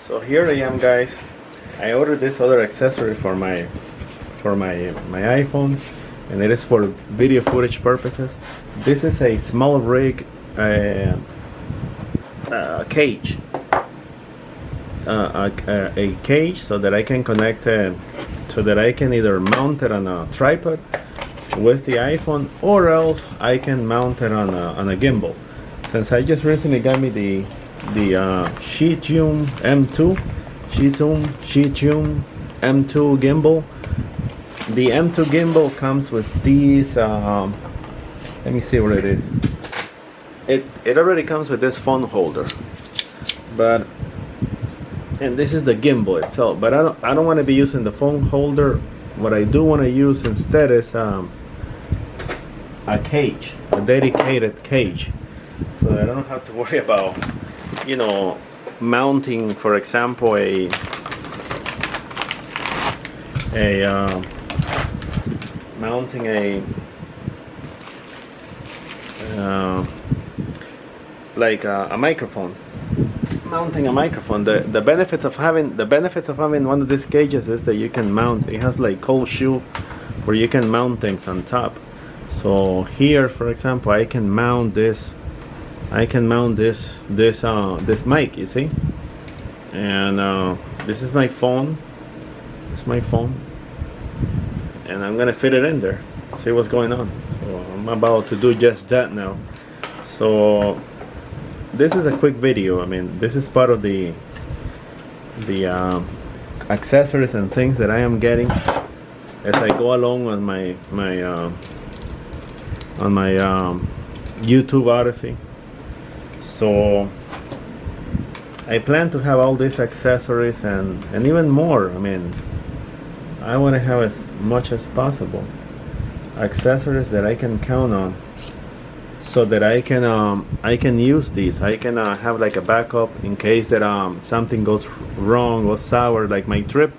So here I am, guys. I ordered this other accessory for my iPhone, and it is for video footage purposes. This is a SmallRig cage, a cage, so that I can connect so that I can either mount it on a tripod with the iPhone, or else I can mount it on a gimbal. Since I just recently got me the Shizum M2 gimbal. The M2 gimbal comes with these let me see what it is. It already comes with this phone holder, and this is the gimbal itself, but I don't want to be using the phone holder. What I do want to use instead is a cage, a dedicated cage, so that I don't have to worry about, you know, mounting, for example, a microphone. Mounting a microphone. The benefits of having one of these cages is that you can mount. It has like cold shoe where you can mount things on top. So here, for example, I can mount this. This mic, you see, and this is my phone. It's my phone, and I'm gonna fit it in there. See what's going on. So I'm about to do just that now. So this is a quick video. I mean, this is part of the accessories and things that I am getting as I go along on my YouTube Odyssey. So I plan to have all these accessories and even more. I mean, I want to have as much as possible accessories that I can count on, so that I can use these. I can have like a backup in case that something goes wrong or sour, like my trip.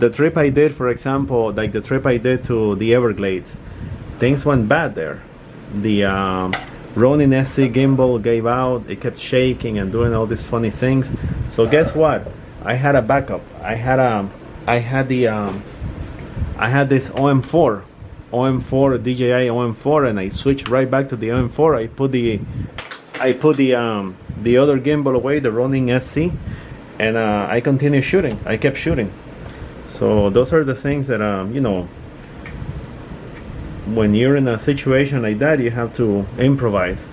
The trip I did, for example, like the trip I did to the Everglades, things went bad there. The Ronin SC gimbal gave out. It kept shaking and doing all these funny things. So guess what? I had a backup. I had this OM4 DJI OM4, and I switched right back to the OM4. I put the other gimbal away, the Ronin SC, and I continued shooting. I kept shooting. So those are the things that you know, when you're in a situation like that, you have to improvise,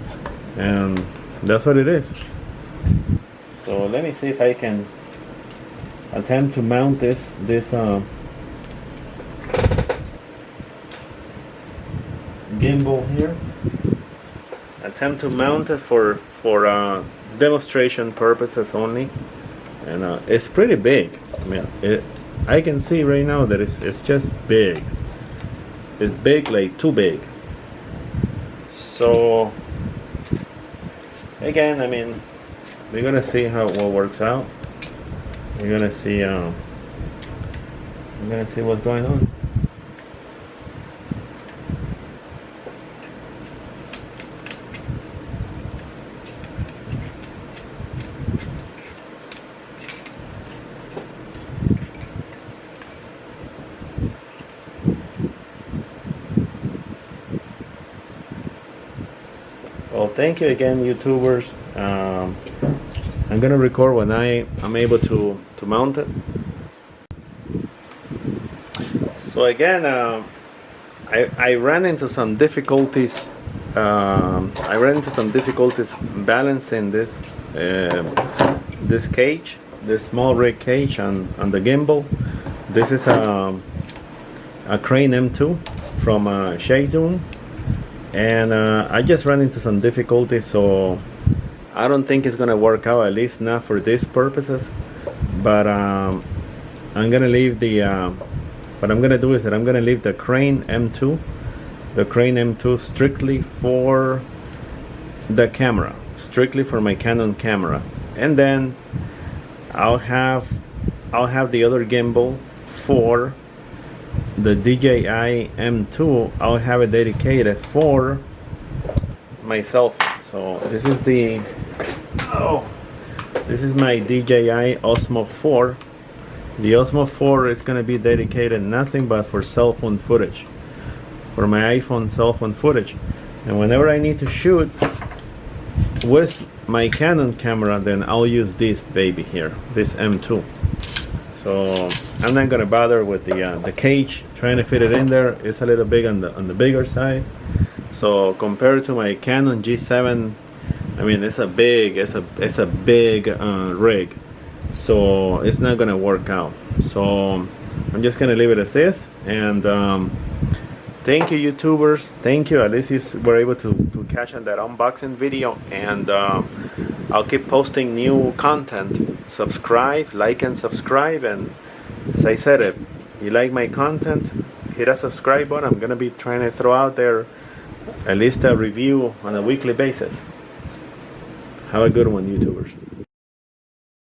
and that's what it is. So let me see if I can attempt to mount this gimbal here. Attempt to mount it for demonstration purposes only, and it's pretty big. I mean, I can see right now that it's just big. It's big, like too big. So again, I mean, we're gonna see how it works out. We're gonna see what's going on. Well, thank you again, YouTubers. I'm gonna record when I'm able to mount it. So again, I ran into some difficulties. Balancing this cage, this SmallRig cage on the gimbal. This is a Crane M2 from Shizum. And I just ran into some difficulties, so I don't think it's gonna work out, at least not for these purposes. But I'm gonna leave what I'm gonna do is that I'm gonna leave the Crane M2 strictly for the camera, strictly for my Canon camera, and then I'll have the other gimbal for the DJI M2. I'll have it dedicated for my cell phone. So this is the This is my DJI Osmo 4. The Osmo 4 is going to be dedicated nothing but for cell phone footage, for my iPhone cell phone footage. And whenever I need to shoot with my Canon camera, then I'll use this baby here, this M2. So I'm not gonna bother with the cage, trying to fit it in there. It's a little big on the bigger side. So compared to my Canon G7, I mean it's a big rig. So it's not gonna work out. So I'm just gonna leave it as is. And thank you, YouTubers. Thank you. At least you were able to catch on that unboxing video. And I'll keep posting new content. Subscribe, like, and subscribe. And as I said, if you like my content, hit a subscribe button. I'm gonna be trying to throw out there at least a review on a weekly basis. Have a good one, YouTubers.